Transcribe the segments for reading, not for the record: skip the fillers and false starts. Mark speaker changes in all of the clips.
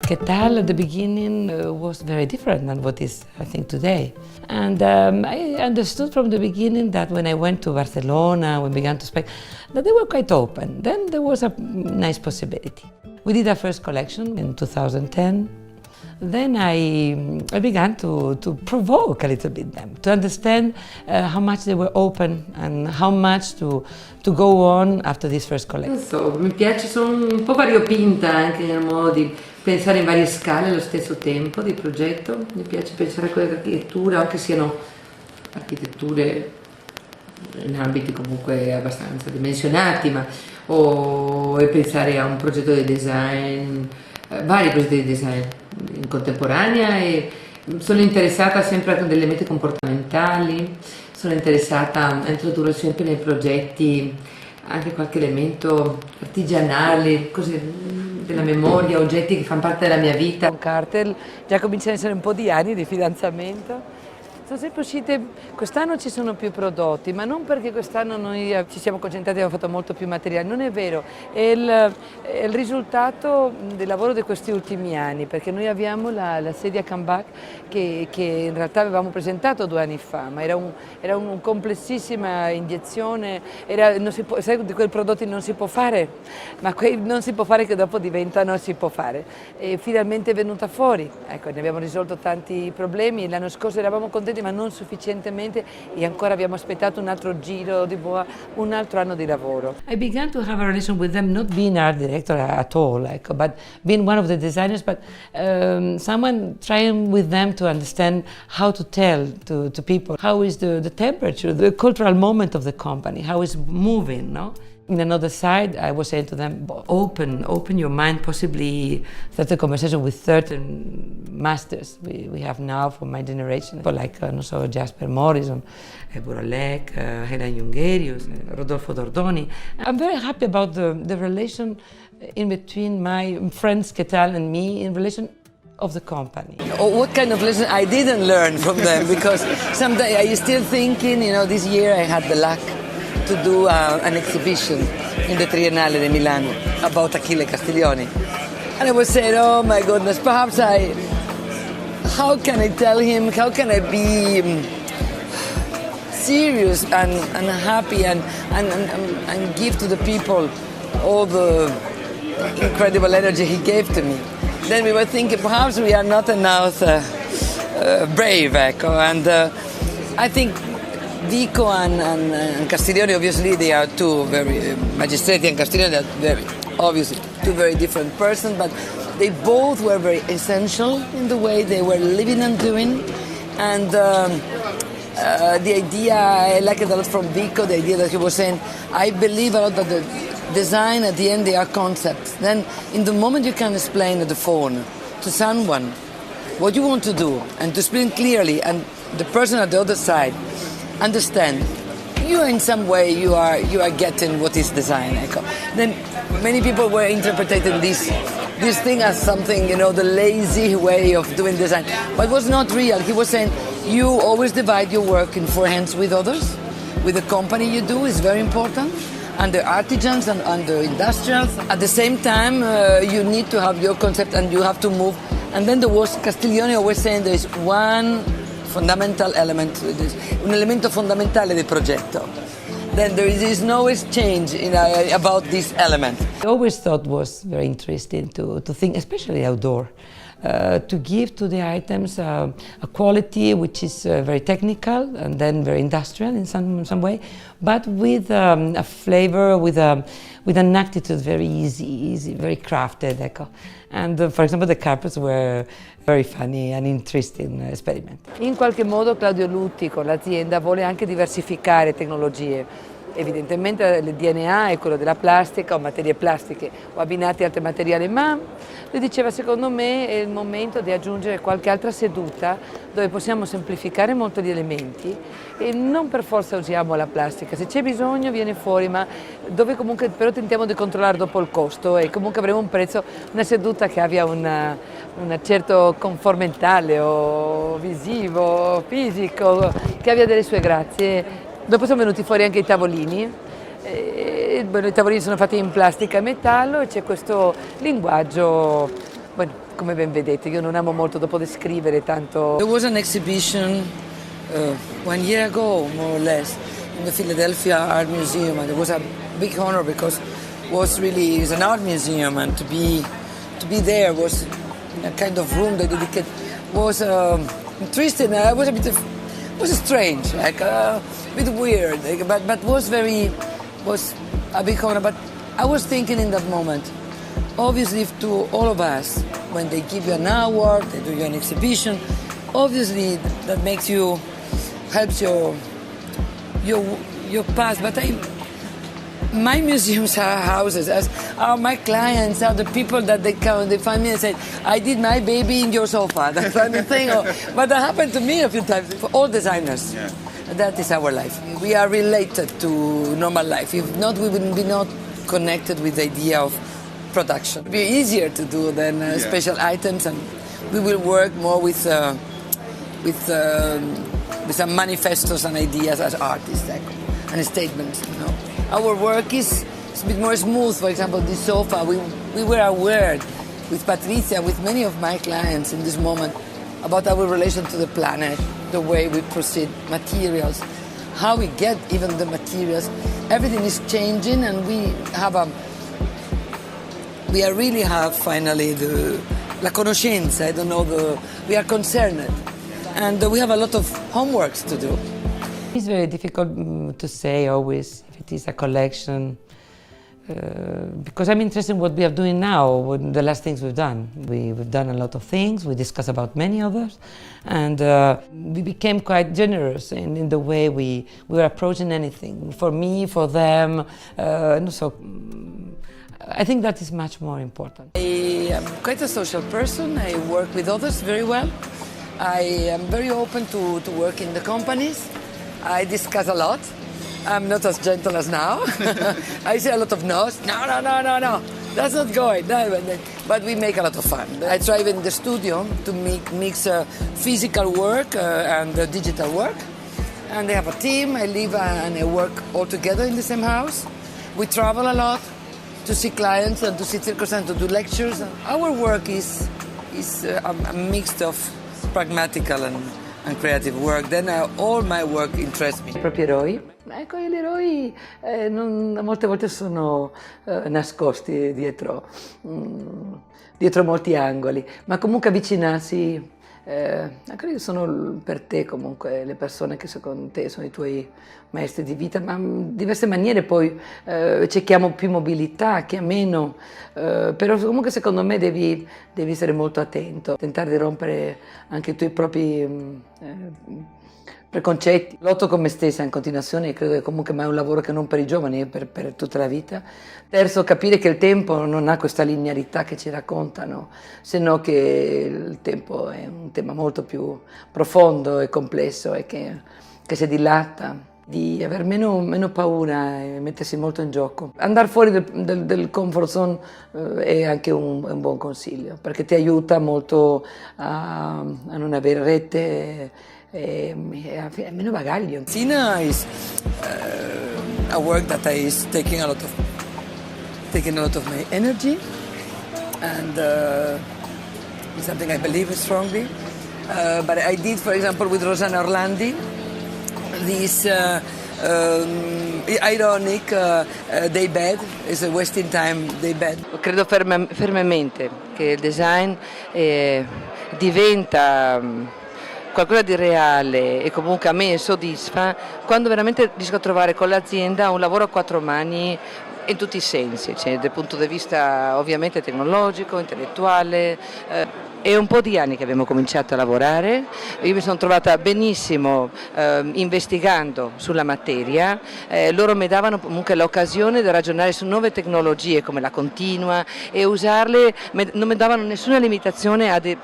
Speaker 1: Ketal at the beginning was very different than what is, I think, today. And I understood from the beginning that when I went to Barcelona, we began to speak, that they were quite open. Then there was a nice possibility. We did our first collection in 2010. Then I began to provoke a little bit them, to understand how much they were open and how much to go on after this first collection.
Speaker 2: So, mi piace, sono un po' variopinta anche nel modo di pensare in varie scale allo stesso tempo di progetto. Mi piace pensare a quelle architetture, anche siano architetture in ambiti comunque abbastanza dimensionati, o pensare a un progetto di design, vari progetti di design in contemporanea, e sono interessata sempre a degli elementi comportamentali, sono interessata a introdurre sempre nei progetti anche qualche elemento artigianale, così, della memoria, oggetti che fanno parte della mia vita.
Speaker 1: Con Cartel già cominciano ad essere un po' di anni di fidanzamento. Sono sempre uscite, quest'anno ci sono più prodotti, ma non perché quest'anno noi ci siamo concentrati e abbiamo fatto molto più materiale, non è vero, è il risultato del lavoro di questi ultimi anni, perché noi abbiamo la sedia comeback che in realtà avevamo presentato 2 anni fa, ma era una complessissima iniezione, sai, di quei prodotti non si può fare, ma quei non si può fare che dopo diventano si può fare. E finalmente è venuta fuori, ecco, ne abbiamo risolto tanti problemi, l'anno scorso eravamo contenti ma non sufficientemente, e ancora abbiamo aspettato un altro giro di boa, un altro anno di lavoro. I began to have a relation with them, not being art director at all, but being one of the designers, but someone trying with them to understand how to tell to people how is the temperature, the cultural moment of the company, how it's moving, no? In another side, I was saying to them, open your mind, possibly start a conversation with certain masters we have now from my generation, people like Jasper Morrison, Buralek, Helen Jungerius, Rodolfo Dordoni. I'm very happy about the relation in between my friends Ketal and me, in relation of the company.
Speaker 3: What kind of lesson I didn't learn from them, because sometimes I still thinking, this year I had the luck to do an exhibition in the Triennale di Milano about Achille Castiglioni. And I was saying, oh my goodness, perhaps how can I tell him, how can I be serious and happy and give to the people all the incredible energy he gave to me. Then we were thinking, perhaps we are not enough brave, ecco, and I think Vico and Castiglioni, obviously, they are two very, Magistrati and Castiglioni are very, obviously, two very different persons, but they both were very essential in the way they were living and doing. And the idea, I like it a lot from Vico, the idea that he was saying, I believe a lot that the design, at the end, they are concepts. Then, in the moment you can explain at the phone to someone what you want to do, and to explain clearly, and the person at the other side understand you in some way you are getting what is design. Ecco. Then many people were interpreting this thing as something, the lazy way of doing design, but it was not real. He was saying you always divide your work in 4 hands with others, with the company you do is very important, and the artisans and the industrials. At the same time, you need to have your concept and you have to move. And then there was Castiglioni always saying there is one fundamental element, un elemento fondamentale del progetto. Then there is no exchange about this element.
Speaker 1: I always thought was very interesting to think, especially outdoor, to give to the items a quality which is very technical and then very industrial in some way, but with a flavor, with an attitude very easy, very crafted. Ecco. And for example, the carpets were very funny and interesting experiment. In qualche modo Claudio Lutti con l'azienda vuole anche diversificare tecnologie. Evidentemente il DNA è quello della plastica o materie plastiche o abbinati a altri materiali, ma lui diceva secondo me è il momento di aggiungere qualche altra seduta dove possiamo semplificare molto gli elementi e non per forza usiamo la plastica, se c'è bisogno viene fuori, ma dove comunque però tentiamo di controllare dopo il costo e comunque avremo un prezzo, una seduta che abbia un certo confort mentale o visivo, fisico, che abbia delle sue grazie. Dopo sono venuti fuori anche i tavolini, i tavolini sono fatti in plastica e metallo e c'è questo linguaggio come ben vedete. Io non amo molto dopo descrivere tanto.
Speaker 3: There was an exhibition 1 year ago, more or less, in the Philadelphia Art Museum, and it was a big honor because it's an art museum, and to be there was in a kind of room they dedicated was interesting. Was strange, like a bit weird, like, but was a big honor. But I was thinking in that moment, obviously, if to all of us, when they give you an award, they do you an exhibition, obviously that helps your past. But my museums are houses, as are my clients, are the people that they come, they find me and say, I did my baby in your sofa, that kind of thing. But that happened to me a few times. For all designers, yeah. That is our life. We are related to normal life. If not, we would be not connected with the idea of production. It would be easier to do than special items, and we will work more with some manifestos and ideas as artists, and statements, you know. Our work is a bit more smooth. For example, this sofa, we were aware with Patricia, with many of my clients in this moment, about our relation to the planet, the way we proceed, materials, how we get even the materials. Everything is changing, and we really have finally la conoscenza, I don't know, we are concerned, and we have a lot of homeworks to do.
Speaker 2: It's very difficult to say always if it is a collection, because I'm interested in what we are doing now, the last things we've done. We've done a lot of things, we discussed about many others, and we became quite generous in the way we were approaching anything, for me, for them, and so I think that is much more important.
Speaker 3: I am quite a social person. I work with others very well. I am very open to work in the companies. I discuss a lot. I'm not as gentle as now. I say a lot of no's. No. That's not going. No. But we make a lot of fun. I try in the studio to mix physical work and digital work. And they have a team. I live and I work all together in the same house. We travel a lot to see clients and to see circus and to do lectures. Our work is a mix of pragmatical and creative work. Then all my work interests me.
Speaker 1: I propri eroi? Ecco, gli eroi molte volte sono nascosti dietro molti angoli, ma comunque avvicinarsi, credo sono per te comunque le persone che secondo te sono i tuoi maestri di vita, ma in diverse maniere poi c'è chi ha più mobilità, chi ha meno, però comunque secondo me devi essere molto attento, tentare di rompere anche i tuoi propri preconcetti. Lotto con me stessa in continuazione e credo che comunque ma è un lavoro che non per i giovani, è per tutta la vita. Terzo, capire che il tempo non ha questa linearità che ci raccontano, se no che il tempo è un tema molto più profondo e complesso e che si dilata. Di aver meno paura e mettersi molto in gioco. Andare fuori del comfort zone è anche un buon consiglio, perché ti aiuta molto a non avere rete e meno bagaglio.
Speaker 3: Sina is a work that is taking a lot of my energy, and something I believe strongly. But I did, for example, with Rosanna Orlandi, this ironic daybed, is a wasting time daybed.
Speaker 1: Credo fermamente che il design diventa qualcosa di reale e comunque a me soddisfa quando veramente riesco a trovare con l'azienda un lavoro a quattro mani in tutti i sensi, cioè dal punto di vista ovviamente tecnologico, intellettuale. È un po' di anni che abbiamo cominciato a lavorare, io mi sono trovata benissimo investigando sulla materia, loro mi davano comunque l'occasione di ragionare su nuove tecnologie come la continua e usarle, non mi davano nessuna limitazione a dei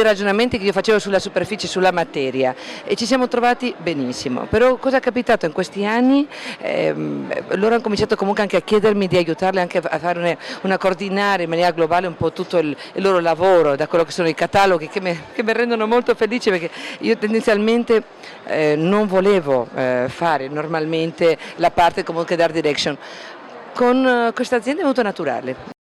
Speaker 1: ragionamenti che io facevo sulla superficie, sulla materia, e ci siamo trovati benissimo. Però cosa è capitato in questi anni? Loro hanno cominciato comunque anche a chiedermi di aiutarle anche a fare a coordinare in maniera globale un po' tutto il loro lavoro, da quello che sono i cataloghi che mi rendono molto felice, perché io tendenzialmente non volevo fare normalmente la parte comunque d'art direction. Con questa azienda è molto naturale.